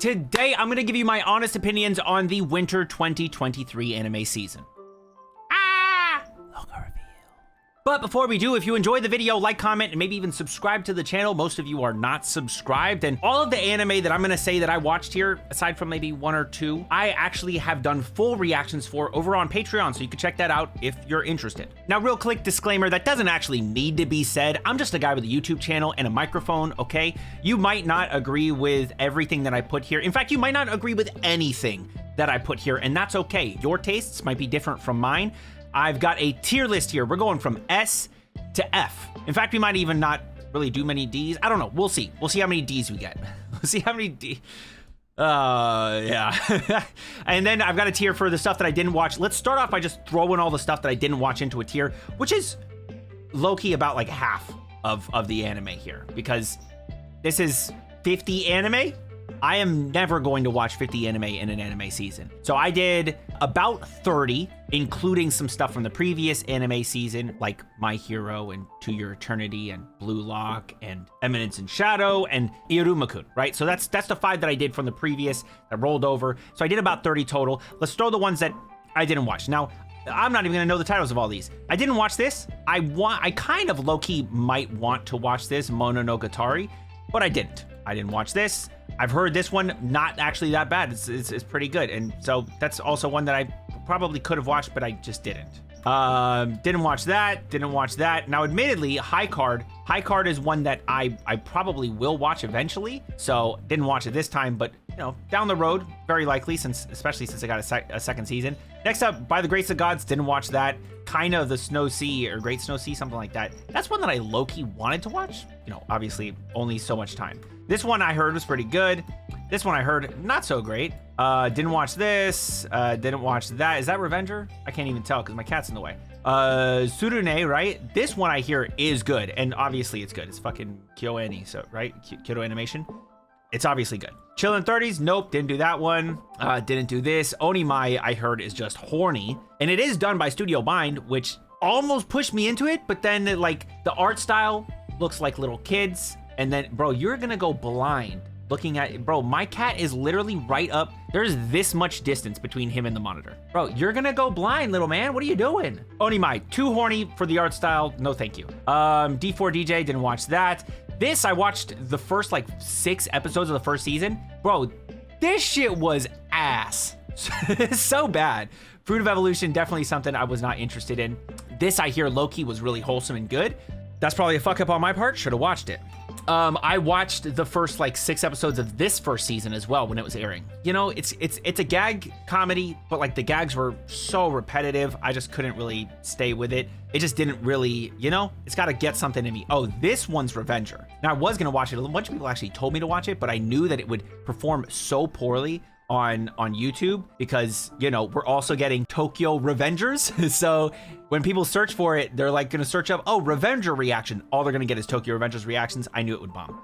Today, I'm going to give you my honest opinions on the winter 2023 anime season. Logo reveal. But before we do, if you enjoyed the video, like, comment, and maybe even subscribe to the channel. Most of you are not subscribed. And all of the anime that I'm going to say that I watched here, aside from maybe one or two, I actually have done full reactions for over on Patreon, so you can check that out if you're interested. Now, real quick disclaimer, that doesn't actually need to be said. I'm just a guy with a YouTube channel and a microphone, okay? You might not agree with everything that I put here. In fact, you might not agree with anything that I put here, and that's okay. Your tastes might be different from mine. I've got a tier list here. We're going from S to F. In fact, we might even not really do many Ds. I don't know. We'll see. We'll see how many Ds we get. We'll see how many D. Yeah. And then I've got a tier for the stuff that I didn't watch. Let's start off by just throwing all the stuff that I didn't watch into a tier, which is low-key about like half of the anime here, because this is 50 anime. I am never going to watch 50 anime in an anime season. So I did about 30, including some stuff from the previous anime season, like My Hero and To Your Eternity and Blue Lock and Eminence in Shadow and Irumakun, right? So that's the 5 that I did from the previous that rolled over. So I did about 30 total. Let's throw the ones that I didn't watch. Now, I'm not even gonna know the titles of all these. I didn't watch this. I kind of low-key might want to watch this, Mononogatari, but I didn't. I didn't watch this. I've heard this one not actually that bad. It's pretty good. And so that's also one that I probably could have watched, but I just didn't. Didn't watch that, didn't watch that. Now, admittedly, High Card is one that I probably will watch eventually. So didn't watch it this time, but you know, down the road, very likely, especially since I got a second season. Next up, By the Grace of Gods, didn't watch that. Kind of the Snow Sea or Great Snow Sea, something like that. That's one that I low-key wanted to watch. You know, obviously only so much time. This one I heard was pretty good. This one I heard not so great. Didn't watch this. Didn't watch that. Is that Revenger? I can't even tell because my cat's in the way. Tsurune, right? This one I hear is good, and obviously it's good. It's fucking KyoAni, so right? Kyoto Animation. It's obviously good. Chillin' 30s, nope, didn't do that one. Didn't do this. Onimai, I heard, is just horny, and it is done by Studio Bind, which almost pushed me into it, but then like the art style looks like little kids, and then bro, you're gonna go blind looking at it. Bro, my cat is literally right up. There's this much distance between him and the monitor. Bro, you're gonna go blind, little man. What are you doing? Onimai, too horny for the art style. No, thank you. D4DJ, didn't watch that. This, I watched the first like 6 episodes of the first season. Bro, this shit was ass. So bad. Fruit of Evolution, definitely something I was not interested in. This, I hear low-key was really wholesome and good. That's probably a fuck up on my part. Should have watched it. I watched the first like 6 episodes of this first season as well when it was airing. You know, it's a gag comedy, but like the gags were so repetitive, I just couldn't really stay with it. It just didn't really, you know, it's got to get something in me. Oh, this one's Revenger. Now I was gonna watch it. A bunch of people actually told me to watch it, but I knew that it would perform so poorly on YouTube because, you know, we're also getting Tokyo Revengers. So when people search for it, they're like gonna search up, oh, Revenger reaction. All they're gonna get is Tokyo Revengers reactions. I knew it would bomb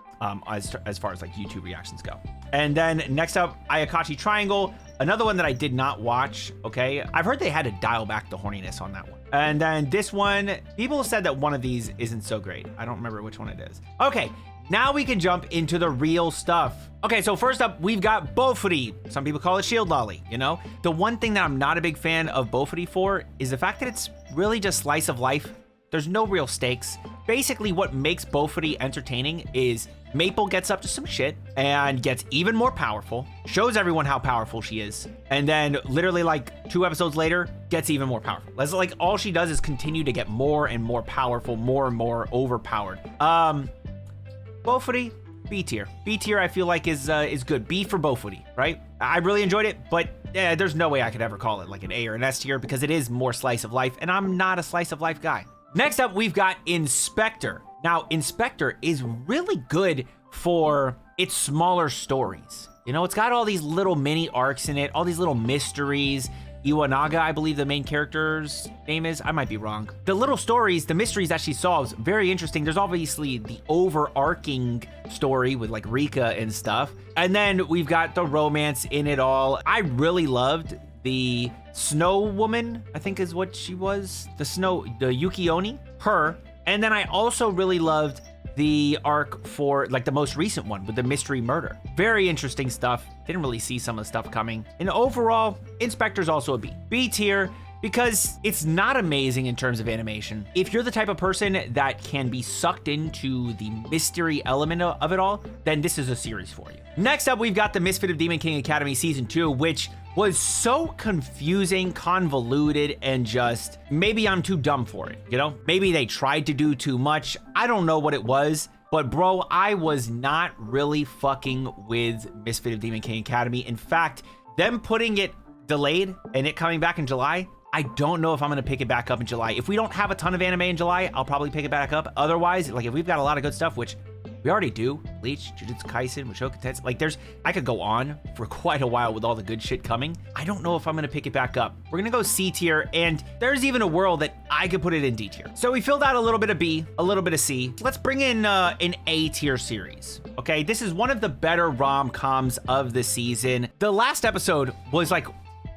as far as like YouTube reactions go. And then next up, Ayakachi Triangle, another one that I did not watch, okay? I've heard they had to dial back the horniness on that one. And then this one, people said that one of these isn't so great. I don't remember which one it is. Okay, now we can jump into the real stuff. Okay, so first up, we've got Bofuri. Some people call it Shield Lolly, you know? The one thing that I'm not a big fan of Bofuri for is the fact that it's really just slice of life. There's no real stakes. Basically, what makes Bofuri entertaining is Maple gets up to some shit and gets even more powerful, shows everyone how powerful she is, and then literally like 2 episodes later, gets even more powerful. That's like all she does is continue to get more and more powerful, more and more overpowered. Bofuri, B tier. B tier I feel like is good. B for Bofuri, right? I really enjoyed it, but there's no way I could ever call it like an A or an S tier because it is more slice of life, and I'm not a slice of life guy. Next up, we've got Inspector. Now, Inspector is really good for its smaller stories. You know, it's got all these little mini arcs in it, all these little mysteries. Iwanaga, I believe the main character's name is. I might be wrong. The little stories, the mysteries that she solves, very interesting. There's obviously the overarching story with like Rika and stuff. And then we've got the romance in it all. I really loved the Snow Woman, I think is what she was. The Yuki Oni, her. And then I also really loved the arc for like the most recent one with the mystery murder. Very interesting stuff. Didn't really see some of the stuff coming. And overall, Inspector's also a B. B tier, because it's not amazing in terms of animation. If you're the type of person that can be sucked into the mystery element of it all, then this is a series for you. Next up, we've got the Misfit of Demon King Academy Season 2, which was so confusing, convoluted, and just, maybe I'm too dumb for it, you know? Maybe they tried to do too much. I don't know what it was, but bro, I was not really fucking with Misfit of Demon King Academy. In fact, them putting it delayed and it coming back in July, I don't know if I'm gonna pick it back up in July. If we don't have a ton of anime in July, I'll probably pick it back up. Otherwise, like if we've got a lot of good stuff, which we already do, Bleach, Jujutsu Kaisen, Mushoku Tensei, like I could go on for quite a while with all the good shit coming. I don't know if I'm gonna pick it back up. We're gonna go C tier, and there's even a world that I could put it in D tier. So we filled out a little bit of B, a little bit of C. Let's bring in an A tier series. Okay, this is one of the better rom-coms of the season. The last episode was like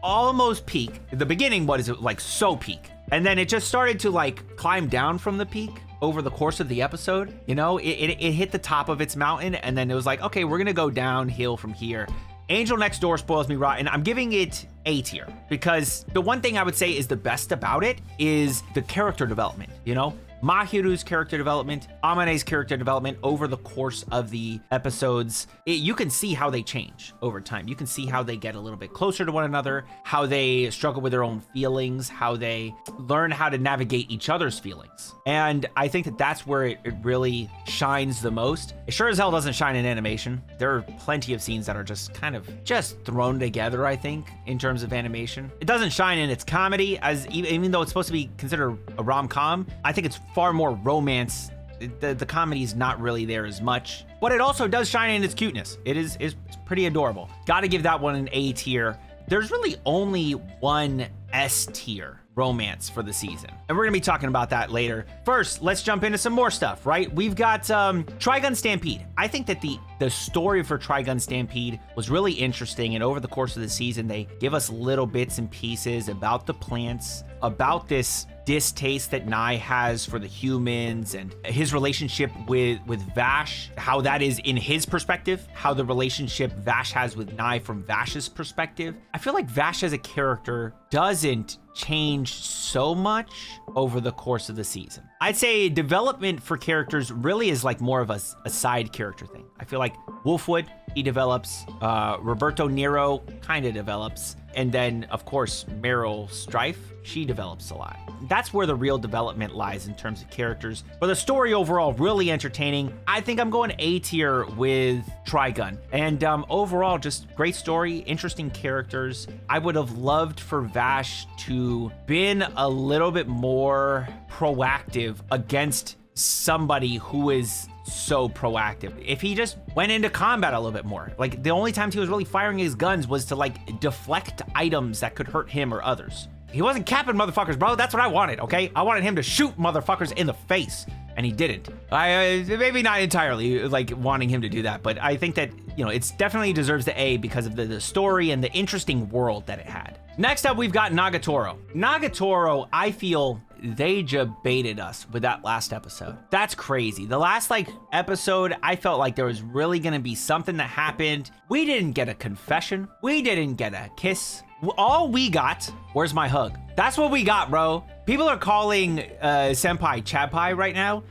almost peak. The beginning was like so peak. And then it just started to like climb down from the peak over the course of the episode. You know, it hit the top of its mountain, and then it was like, okay, we're gonna go downhill from here. Angel Next Door spoils me rotten. I'm giving it A tier because the one thing I would say is the best about it is the character development, you know? Mahiru's character development, Amane's character development over the course of the episodes. You can see how they change over time. You can see how they get a little bit closer to one another, how they struggle with their own feelings, how they learn how to navigate each other's feelings. And I think that that's where it really shines the most. It sure as hell doesn't shine in animation. There are plenty of scenes that are just kind of just thrown together, I think, in terms of animation. It doesn't shine in its comedy, as even though it's supposed to be considered a rom-com. I think it's far more romance. The comedy is not really there as much, but it also does shine in its cuteness. It is pretty adorable. Gotta give that one an A tier. There's really only one S tier romance for the season, and we're gonna be talking about that later. First, let's jump into some more stuff, right? We've got Trigun Stampede. I think that the story for Trigun Stampede was really interesting, and over the course of the season, they give us little bits and pieces about the plants, about this distaste that Nai has for the humans, and his relationship with Vash, how that is in his perspective, how the relationship Vash has with Nai from Vash's perspective. I feel like Vash as a character doesn't change so much over the course of the season. I'd say development for characters really is like more of a side character thing. I feel like Wolfwood, he develops, Roberto Nero kind of develops, and then of course Meryl Strife, she develops a lot. That's where the real development lies in terms of characters. But the story overall, really entertaining. I think I'm going A tier with Trigun. And overall, just great story, interesting characters. I would have loved for Vash to been a little bit more proactive against somebody who is so proactive. If he just went into combat a little bit more. Like the only times he was really firing his guns was to like deflect items that could hurt him or others. He wasn't capping motherfuckers, bro. That's what I wanted, okay? I wanted him to shoot motherfuckers in the face, and he didn't. Maybe not entirely like wanting him to do that, but I think that, you know, it's definitely deserves the A because of the story and the interesting world that it had. Next up, we've got Nagatoro. Nagatoro, I feel they just baited us with that last episode. That's crazy. The last episode, I felt like there was really gonna be something that happened. We didn't get a confession. We didn't get a kiss. All we got, where's my hug? That's what we got, bro. People are calling Senpai Chad Pie right now.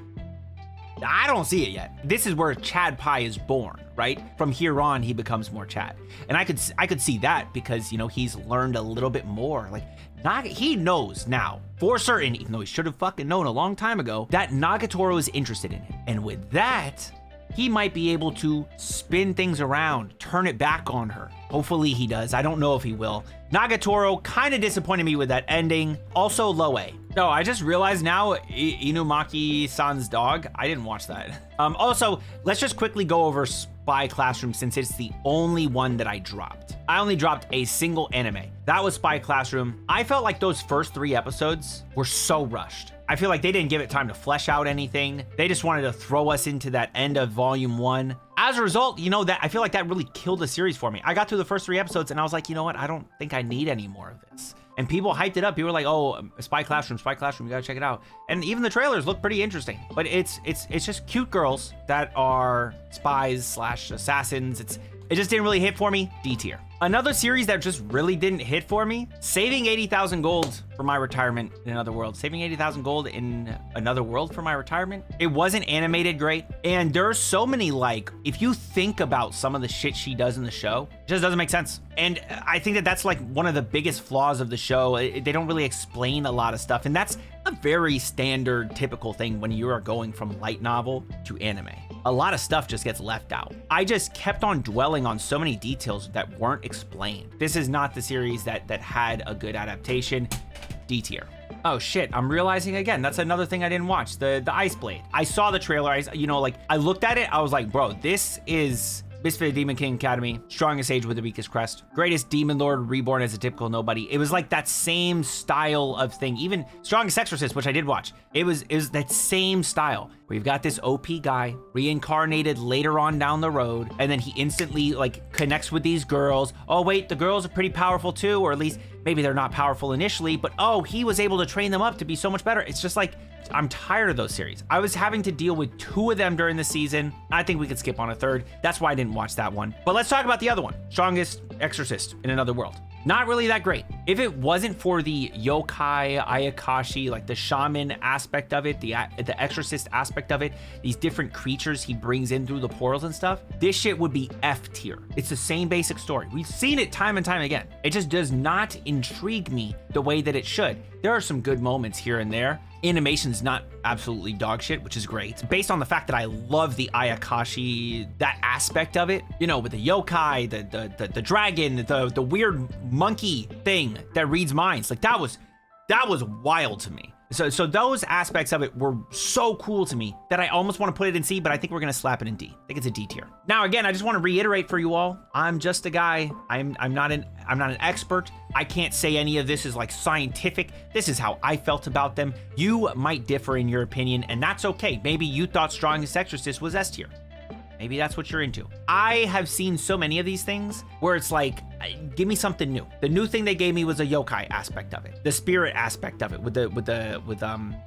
I don't see it yet. This is where Chad Pie is born, right? From here on, he becomes more Chad. And I could see that because, you know, he's learned a little bit more. Like, he knows now, for certain, even though he should have fucking known a long time ago, that Nagatoro is interested in him. And with that, he might be able to spin things around, turn it back on her. Hopefully he does. I don't know if he will. Nagatoro kind of disappointed me with that ending. Also low A. No, I just realized now, Inumaki-san's dog, I didn't watch that. Also, let's just quickly go over Spy Classroom since it's the only one that I dropped. I only dropped a single anime. That was Spy Classroom. I felt like those first 3 episodes were so rushed. I feel like they didn't give it time to flesh out anything. They just wanted to throw us into that end of volume 1. as a result, you know, that I feel like that really killed the series for me. I got through the first 3 episodes and I was like, you know what? I don't think I need any more of this. And people hyped it up. People were like, oh, Spy Classroom, you gotta check it out. And even the trailers look pretty interesting. But it's just cute girls that are spies / assassins. It just didn't really hit for me. D tier. Another series that just really didn't hit for me, saving 80,000 gold for my retirement in another world. Saving 80,000 gold in another world for my retirement. It wasn't animated great. And there are so many, like, if you think about some of the shit she does in the show, it just doesn't make sense. And I think that that's like one of the biggest flaws of the show. They don't really explain a lot of stuff. And that's a very standard, typical thing when you are going from light novel to anime. A lot of stuff just gets left out. I just kept on dwelling on so many details that weren't explained. This is not the series that had a good adaptation. D tier. Oh shit, I'm realizing again, that's another thing I didn't watch, the Ice Blade. I saw the trailer, I looked at it, I was like, bro, this is Misfit Demon King Academy, strongest age with the weakest crest, greatest demon lord reborn as a typical nobody. It was like that same style of thing. Even strongest Exorcist, which I did watch, it was that same style. We've got this OP guy reincarnated later on down the road, and then he instantly like connects with these girls. Oh wait, the girls are pretty powerful too, or at least maybe they're not powerful initially, but oh, he was able to train them up to be so much better. It's just like, I'm tired of those series. I was having to deal with 2 of them during the season. I think we could skip on a 3rd. That's why I didn't watch that one. But let's talk about the other one, strongest Exorcist in another world. Not really that great. If it wasn't for the yokai, ayakashi, like the shaman aspect of it, the exorcist aspect of it, these different creatures he brings in through the portals and stuff, this shit would be F tier. It's the same basic story. We've seen it time and time again. It just does not intrigue me the way that it should. There are some good moments here and there. Animation's not absolutely dog shit, which is great. Based on the fact that I love the ayakashi, that aspect of it, you know, with the yokai, the dragon, the weird monkey thing that reads minds, like that was wild to me. So those aspects of it were so cool to me that I almost want to put it in C, but I think we're gonna slap it in D. I think it's a D tier. Now again, I just want to reiterate for you all, I'm just a guy. I'm not an expert. I can't say any of this is like scientific. This is how I felt about them. You might differ in your opinion, and that's okay. Maybe you thought Strongest Exorcist was S tier. Maybe that's what you're into. I have seen so many of these things where it's like, give me something new. The new thing they gave me was a yokai aspect of it, the spirit aspect of it with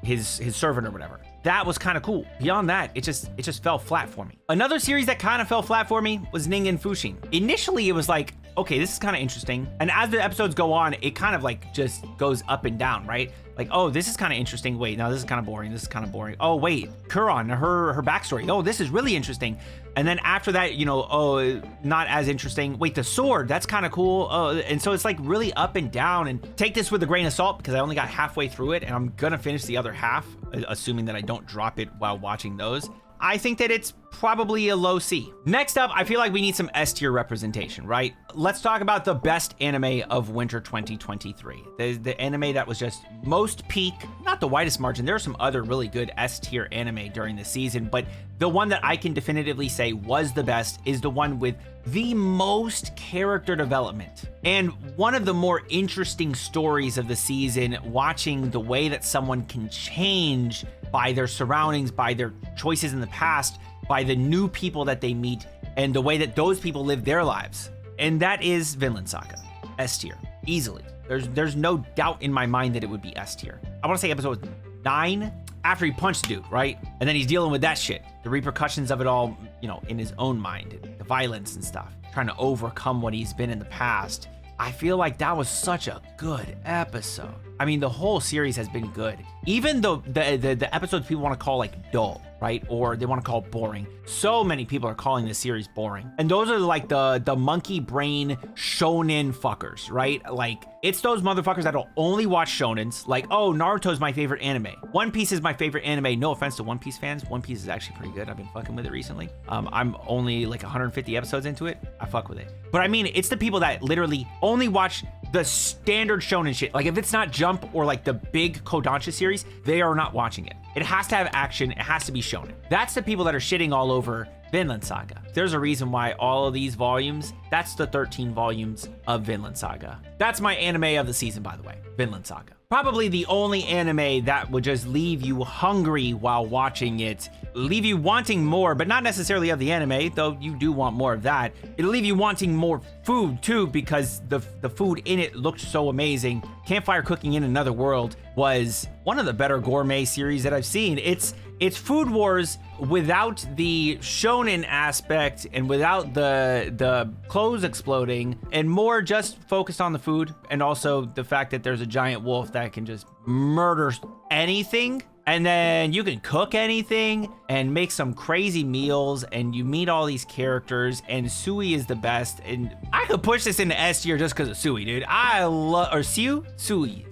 his servant or whatever. That was kind of cool. Beyond that, it just fell flat for me. Another series that kind of fell flat for me was NingFushing. Initially, it was like, okay, this is kind of interesting. And as the episodes go on, it kind of like just goes up and down, right? Like, oh, this is kind of interesting. Wait, no, this is kind of boring. This is kind of boring. Oh, wait, Kuron, her backstory. Oh, this is really interesting. And then after that, you know, oh, not as interesting. Wait, the sword, that's kind of cool. Oh, and so it's like really up and down. And take this with a grain of salt because I only got halfway through it and I'm gonna finish the other half, assuming that I don't drop it while watching those. I think that it's probably a low C. Next up, I feel like we need some S tier representation, right? Let's talk about the best anime of winter 2023. The anime that was just most peak, not the widest margin. There are some other really good S tier anime during the season, but the one that I can definitively say was the best is the one with the most character development. And one of the more interesting stories of the season, watching the way that someone can change by their surroundings, by their choices in the past, by the new people that they meet, and the way that those people live their lives. And that is Vinland Saga. S tier, easily. There's no doubt in my mind that it would be S tier. I want to say episode 9, after he punched the dude, right? And then he's dealing with that shit, the repercussions of it all, you know, in his own mind, the violence and stuff, trying to overcome what he's been in the past. I feel like that was such a good episode. I mean, the whole series has been good. Even though the episodes people want to call like dull, right? Or they want to call boring. So many people are calling this series boring. And those are like the monkey brain shonen fuckers, right? Like, it's those motherfuckers that'll only watch shonens. Like, oh, Naruto's my favorite anime. One Piece is my favorite anime. No offense to One Piece fans. One Piece is actually pretty good. I've been fucking with it recently. I'm only like 150 episodes into it. I fuck with it. But I mean, it's the people that literally only watch the standard shonen shit. Like, if it's not Jump or like the big Kodansha series, they are not watching it. It has to have action. It has to be shonen. That's the people that are shitting all over Vinland Saga. There's a reason why all of these volumes, that's the 13 volumes of Vinland Saga. That's my anime of the season, by the way, Vinland Saga. Probably the only anime that would just leave you hungry while watching it, leave you wanting more, but not necessarily of the anime, though you do want more of that. It'll leave you wanting more food too, because the food in it looked so amazing. Campfire Cooking in Another World was one of the better gourmet series that I've seen. It's Food Wars without the shonen aspect and without the clothes exploding, and more just focused on the food, and also the fact that there's a giant wolf that can just murder anything. And then you can cook anything and make some crazy meals, and you meet all these characters, and Sui is the best. And I could push this into S tier just because of Sui, dude. I love, or Sui.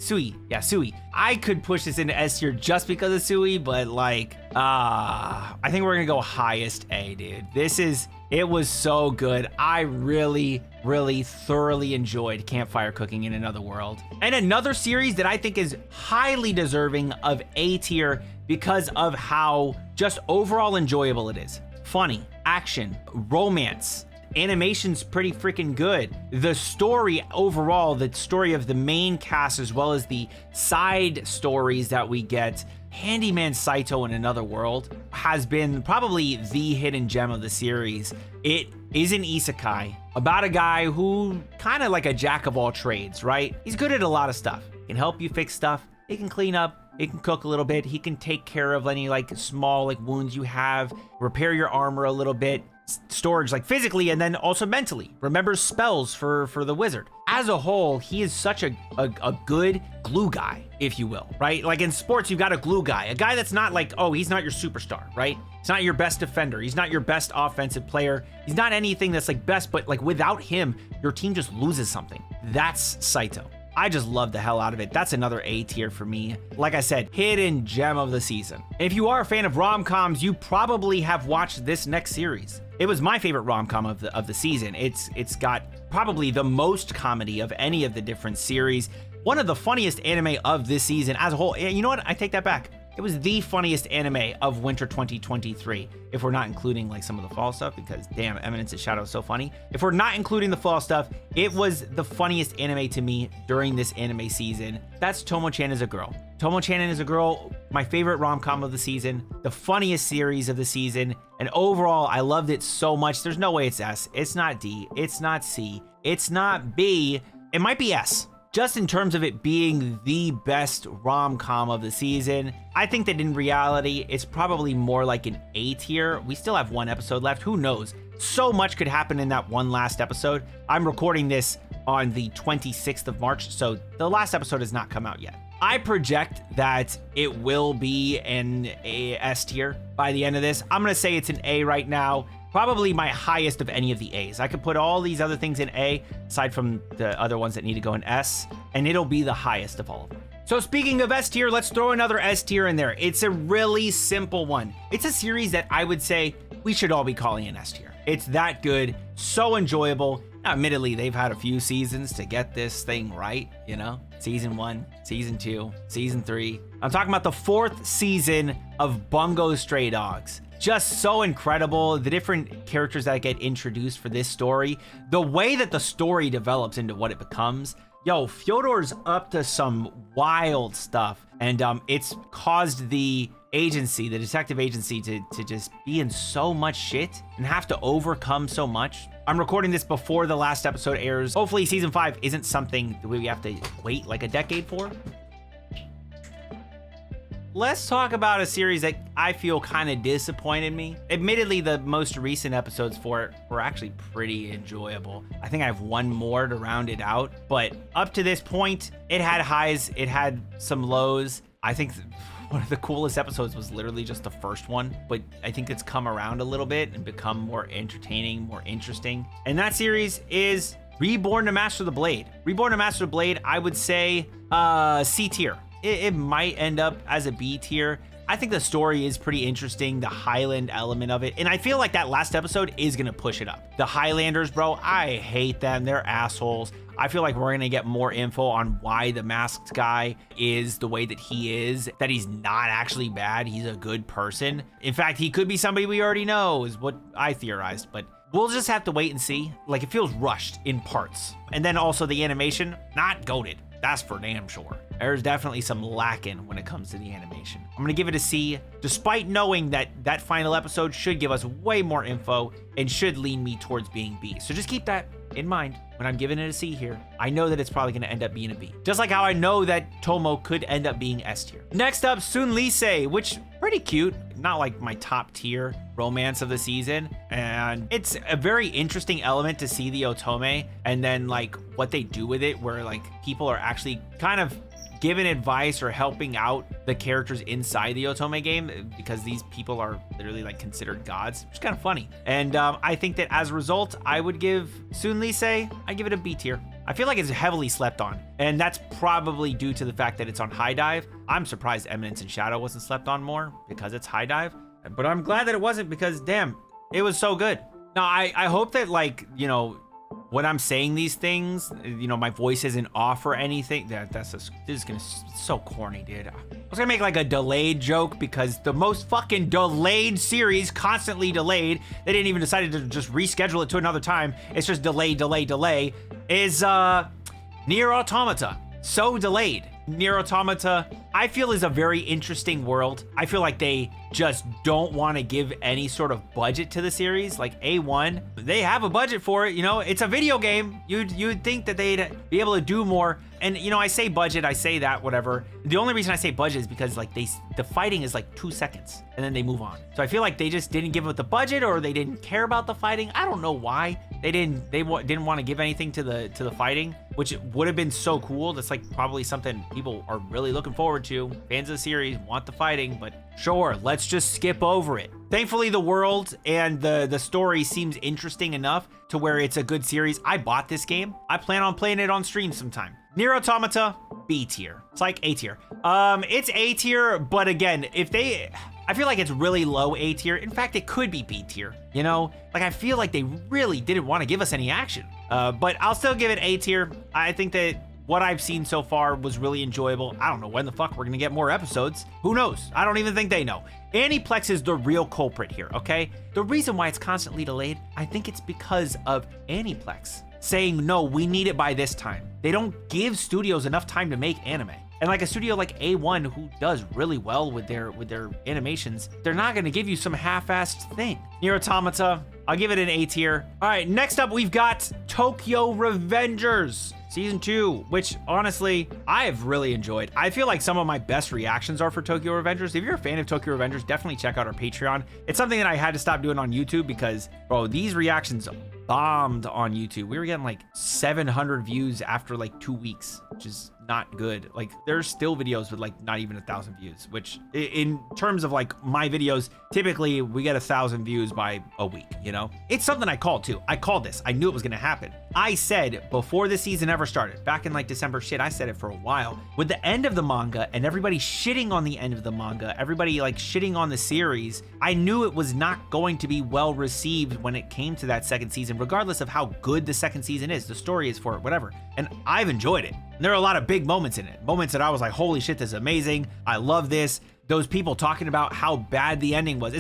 Yeah, Sui. I could push this into S tier just because of Sui, but like, I think we're gonna go highest A, dude. It was so good. I really thoroughly enjoyed Campfire Cooking in Another World. And another series that I think is highly deserving of A tier because of how just overall enjoyable it is. Funny, action, romance, animation's pretty freaking good. The story overall, the story of the main cast as well as the side stories that we get, Handyman Saito in Another World has been probably the hidden gem of the series. It is an isekai about a guy who kind of like a jack of all trades, right? He's good at a lot of stuff. He can help you fix stuff. He can clean up. He can cook a little bit. He can take care of any like small like wounds you have, repair your armor a little bit, storage like physically and then also mentally. Remembers spells for the wizard. As a whole, he is such a good glue guy, if you will, right? Like in sports, you've got a glue guy, a guy that's not like, oh, he's not your superstar, right? He's not your best defender. He's not your best offensive player. He's not anything that's like best, but like without him, your team just loses something. That's Saito. I just love the hell out of it. That's another A tier for me. Like I said, hidden gem of the season. If you are a fan of rom-coms, you probably have watched this next series. It was my favorite rom-com of the season. It's got probably the most comedy of any of the different series. One of the funniest anime of this season as a whole. You know what? I take that back. It was the funniest anime of winter 2023, if we're not including like some of the fall stuff, because damn, Eminence's Shadow is so funny. If we're not including the fall stuff, it was the funniest anime to me during this anime season. That's Tomo-chan is a Girl. Tomo-chan is a Girl, my favorite rom-com of the season, the funniest series of the season, and overall, I loved it so much. There's no way it's S, it's not D, it's not C, it's not B, it might be S. Just in terms of it being the best rom-com of the season, I think that in reality, it's probably more like an A tier. We still have one episode left. Who knows? So much could happen in that one last episode. I'm recording this on the 26th of March, so the last episode has not come out yet. I project that it will be an A S tier by the end of this. I'm gonna say it's an A right now. Probably my highest of any of the A's. I could put all these other things in A, aside from the other ones that need to go in S, and it'll be the highest of all of them. So speaking of S tier, let's throw another S tier in there. It's a really simple one. It's a series that I would say we should all be calling an S tier. It's that good, so enjoyable. Now, admittedly, they've had a few seasons to get this thing right, you know? Season 1, Season 2, Season 3. I'm talking about the 4th season of Bungo Stray Dogs. Just so incredible, the different characters that get introduced for this story, the way that the story develops into what it becomes. Yo, Fyodor's up to some wild stuff, and it's caused the agency, the detective agency, to just be in so much shit and have to overcome so much. I'm recording this before the last episode airs. Hopefully season 5 isn't something that we have to wait like a decade for. Let's talk about a series that I feel kind of disappointed me. Admittedly, the most recent episodes for it were actually pretty enjoyable. I think I have one more to round it out, but up to this point, it had highs, it had some lows. I think one of the coolest episodes was literally just the first one, but I think it's come around a little bit and become more entertaining, more interesting. And that series is Reborn to Master the Blade. Reborn to Master the Blade, I would say C tier. It might end up as a B tier I think the story is pretty interesting, the Highland element of it. And I feel like that last episode is going to push it up. The Highlanders, bro, I hate them. They're assholes. I feel like we're going to get more info on why the masked guy is the way that he is, that he's not actually bad. He's a good person. In fact, he could be somebody we already know, is what I theorized, but we'll just have to wait and see. Like, it feels rushed in parts. And then also the animation, not goated. That's for damn sure. There's definitely some lacking when it comes to the animation. I'm gonna give it a C, despite knowing that that final episode should give us way more info and should lean me towards being B. So just keep that in mind when I'm giving it a C here. I know that it's probably gonna end up being a B. Just like how I know that Tomo could end up being S tier. Next up, Sunlise, which pretty cute. Not like my top tier romance of the season. And it's a very interesting element to see the Otome and then like what they do with it, where like people are actually kind of giving advice or helping out the characters inside the Otome game, because these people are literally like considered gods, which is kind of funny. And I think that as a result, I would give Sunlise, I give it a B tier. I feel like it's heavily slept on, and that's probably due to the fact that it's on High Dive. I'm surprised Eminence and Shadow wasn't slept on more because it's High Dive, but I'm glad that it wasn't, because damn, it was so good. Now, I hope that, like, you know, when I'm saying these things, you know, my voice isn't off or anything. This is gonna so corny, dude. I was gonna make like a delayed joke, because the most fucking delayed series, constantly delayed, they didn't even decide to just reschedule it to another time. It's just delay, is Nier Automata. So delayed. Nier Automata, I feel, is a very interesting world. I feel like they just don't want to give any sort of budget to the series. Like A1, they have a budget for it, you know, it's a video game. You'd think that they'd be able to do more. And you know, I say budget, I say that, whatever. The only reason I say budget is because like the fighting is like 2 seconds and then they move on. So I feel like they just didn't give it the budget, or they didn't care about the fighting. I don't know why they didn't want to give anything to the fighting, which would have been so cool. That's like probably something people are really looking forward to. Fans of the series want the fighting, but sure, let's just skip over it. Thankfully, the world and the story seems interesting enough to where it's a good series. I bought this game. I plan on playing it on stream sometime. Nier Automata, B tier. It's like A tier. It's A tier, but again, I feel like it's really low A tier. In fact, it could be B tier. You know, like I feel like they really didn't want to give us any action. But I'll still give it A tier. I think that what I've seen so far was really enjoyable. I don't know when the fuck we're gonna get more episodes. Who knows? I don't even think they know. Aniplex is the real culprit here, okay? The reason why it's constantly delayed, I think it's because of Aniplex saying, no, we need it by this time. They don't give studios enough time to make anime. And like a studio like A1, who does really well with their animations, they're not gonna give you some half-assed thing. Nier Automata, I'll give it an A tier. All right, next up, we've got Tokyo Revengers Season 2, which honestly, I have really enjoyed. I feel like some of my best reactions are for Tokyo Revengers. If you're a fan of Tokyo Revengers, definitely check out our Patreon. It's something that I had to stop doing on YouTube because, bro, these reactions bombed on YouTube. We were getting like 700 views after like 2 weeks, which is not good. Like, there's still videos with like not even 1,000 views, which in terms of like my videos, typically we get 1,000 views by a week, you know? It's something I called too. I called this. I knew it was gonna happen. I said before the season ever started, back in like December, shit, I said it for a while, with the end of the manga and everybody shitting on the end of the manga, everybody like shitting on the series, I knew it was not going to be well received when it came to that second season, regardless of how good the second season is, the story is for it, whatever. And I've enjoyed it. There are a lot of big moments in it, moments that I was like, holy shit, this is amazing. I love this. Those people talking about how bad the ending was.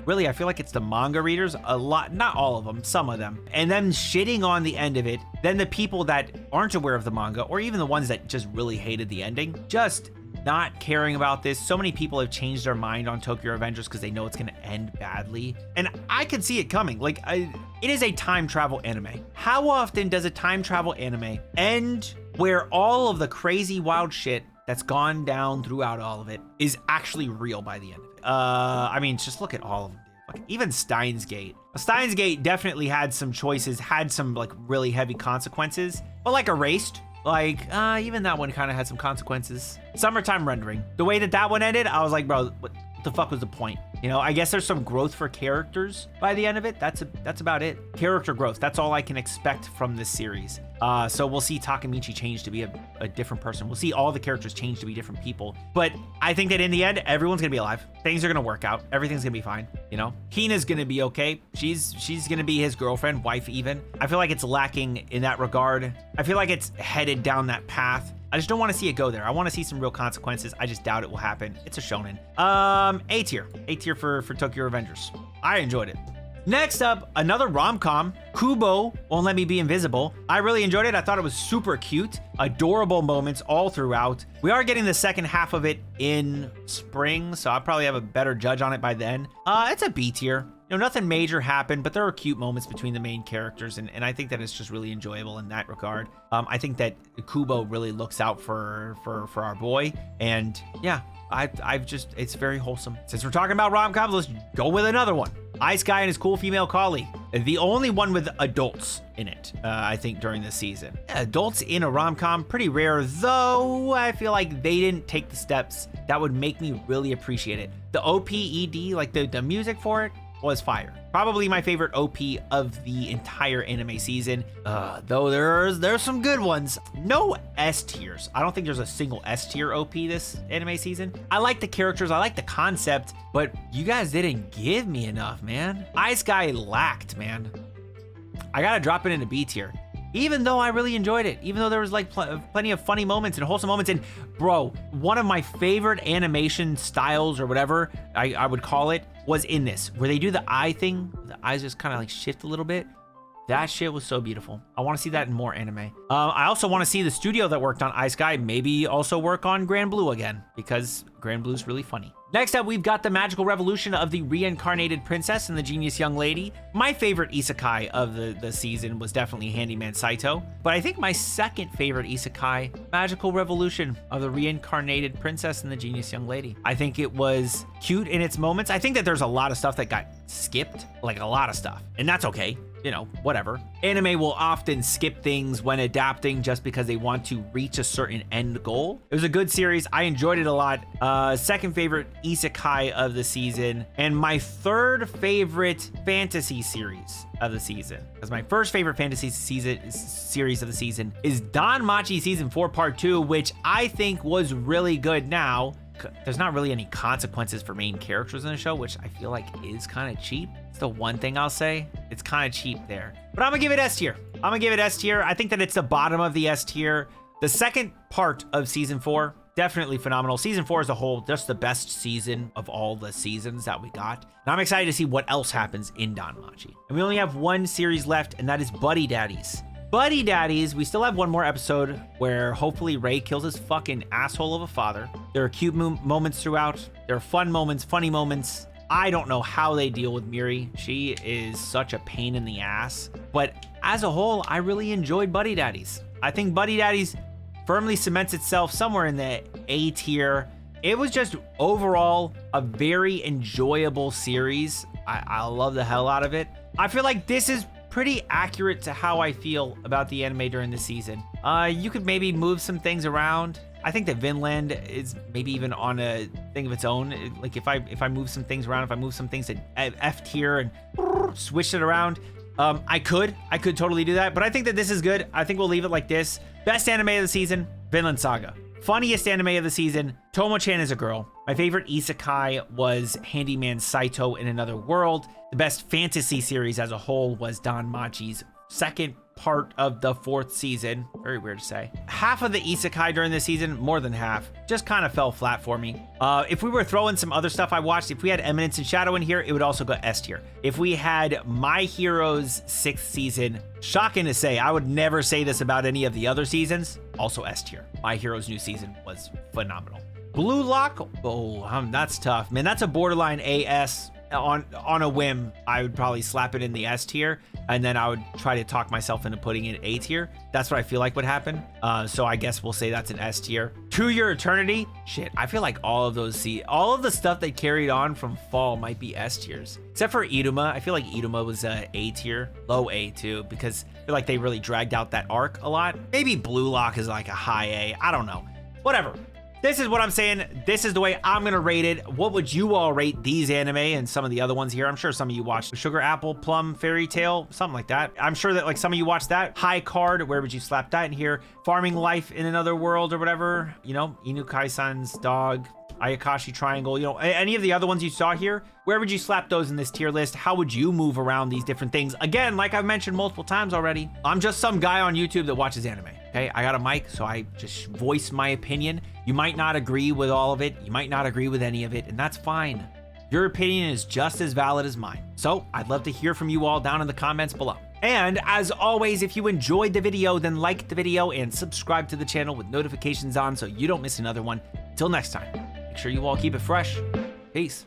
Really, I feel like it's the manga readers, a lot, not all of them, some of them, and them shitting on the end of it. Then the people that aren't aware of the manga, or even the ones that just really hated the ending, just not caring about this. So many people have changed their mind on Tokyo Revengers because they know it's going to end badly. And I could see it coming. Like, it is a time travel anime. How often does a time travel anime end where all of the crazy wild shit that's gone down throughout all of it is actually real by the end of it? I mean, just look at all of them, dude. Like, even Steins Gate. Steins Gate definitely had some choices, had some like really heavy consequences, but like Erased, like, even that one kind of had some consequences. Summertime Rendering. The way that one ended, I was like, bro, what the fuck was the point? You know, I guess there's some growth for characters by the end of it. That's about it. Character growth. That's all I can expect from this series. So we'll see Takemichi change to be a different person. We'll see all the characters change to be different people. But I think that in the end, everyone's gonna be alive. Things are gonna work out. Everything's gonna be fine. You know, Hina's gonna be okay. She's gonna be his girlfriend, wife even. I feel like it's lacking in that regard. I feel like it's headed down that path. I just don't want to see it go there. I want to see some real consequences. I just doubt it will happen. It's a shonen. A tier. A tier for Tokyo Revengers. I enjoyed it. Next up, another rom-com, Kubo Won't Let Me Be Invisible. I really enjoyed it. I thought it was super cute. Adorable moments all throughout. We are getting the second half of it in spring, so I'll probably have a better judge on it by then. It's a B tier. You know, nothing major happened, but there are cute moments between the main characters, and I think that it's just really enjoyable in that regard. I think that Kubo really looks out for our boy, and yeah, it's very wholesome. Since we're talking about rom-coms, let's go with another one. Ice Guy and his cool female colleague. The only one with adults in it, I think, during this season. Adults in a rom-com, pretty rare, though I feel like they didn't take the steps that would make me really appreciate it. The OPED, like the music for it, was fire. Probably my favorite OP of the entire anime season, though there's some good ones. No S tiers. I don't think there's a single S tier OP this anime season. I like the characters, I like the concept, but you guys didn't give me enough, man. Ice Guy lacked, man. I gotta drop it into B tier. Even though I really enjoyed it, even though there was like plenty of funny moments and wholesome moments, and bro, one of my favorite animation styles or whatever I would call it was in this, where they do the eye thing, the eyes just kind of like shift a little bit. That shit was so beautiful. I want to see that in more anime. I also want to see the studio that worked on Ice Guy maybe also work on Grand Blue again, because Grand Blue's really funny. Next up, we've got the magical revolution of the reincarnated princess and the genius young lady. My favorite isekai of the season was definitely Handyman Saito, but I think my second favorite isekai, magical revolution of the reincarnated princess and the genius young lady. I think it was cute in its moments. I think that there's a lot of stuff that got skipped, like a lot of stuff, and that's okay. You know, whatever. Anime will often skip things when adapting just because they want to reach a certain end goal. It was a good series. I enjoyed it a lot. Second favorite isekai of the season, and my third favorite fantasy series of the season. Because my first favorite fantasy series of the season is Danmachi Season 4 Part 2, which I think was really good. Now, there's not really any consequences for main characters in the show, which I feel like is kind of cheap. It's the one thing I'll say. It's kind of cheap there. But I'm gonna give it S tier. I think that it's the bottom of the S tier. The second part of Season 4, definitely phenomenal. Season 4 as a whole, just the best season of all the seasons that we got. And I'm excited to see what else happens in Danmachi. And we only have one series left, and that is Buddy Daddies. Buddy Daddies, we still have one more episode where hopefully Ray kills his fucking asshole of a father. There are cute moments throughout. There are fun moments, funny moments. I don't know how they deal with Miri. She is such a pain in the ass. But as a whole, I really enjoyed Buddy Daddies. I think Buddy Daddies firmly cements itself somewhere in the A tier. It was just overall a very enjoyable series. I love the hell out of it. I feel like this is pretty accurate to how I feel about the anime during the season. You could maybe move some things around. I think that Vinland is maybe even on a thing of its own. Like if I move some things around, if I move some things to F tier and switch it around, I could totally do that. But I think that this is good. I think we'll leave it like this. Best anime of the season, Vinland Saga. Funniest anime of the season, Tomo-chan is a girl. My favorite isekai was Handyman Saito in Another World. The best fantasy series as a whole was Danmachi's second part of the fourth season. Very weird to say. Half of the isekai during this season, more than half, just kind of fell flat for me. If we were throwing some other stuff I watched, if we had Eminence and Shadow in here, it would also go S tier. If we had My Hero's sixth season, shocking to say, I would never say this about any of the other seasons, also S tier. My Hero's new season was phenomenal. Blue Lock, that's tough. Man, that's a borderline AS. On a whim, I would probably slap it in the S tier, and then I would try to talk myself into putting it in A tier. That's what I feel like would happen. So I guess we'll say that's an S tier. To Your Eternity, shit, I feel like all of the stuff they carried on from Fall might be S tiers. Except for Iruma. I feel like Iruma was A tier, low A too, because I feel like they really dragged out that arc a lot. Maybe Blue Lock is like a high A, I don't know. Whatever. this is what I'm saying. This is the way I'm gonna rate it. What would you all rate these anime and some of the other ones here? I'm sure some of you watched Sugar Apple Plum Fairy Tale, something like that. I'm sure that like some of you watched that. High Card, where would you slap that in here? Farming Life in Another World or whatever. You know, Inukai-san's dog. Ayakashi Triangle, you know, any of the other ones you saw here, where would you slap those in this tier list? How would you move around these different things? Again, like I've mentioned multiple times already, I'm just some guy on YouTube that watches anime, okay? I got a mic, so I just voice my opinion. You might not agree with all of it. You might not agree with any of it, and that's fine. Your opinion is just as valid as mine. So I'd love to hear from you all down in the comments below. And as always, if you enjoyed the video, then like the video and subscribe to the channel with notifications on so you don't miss another one. Till next time. Make sure you all keep it fresh. Peace.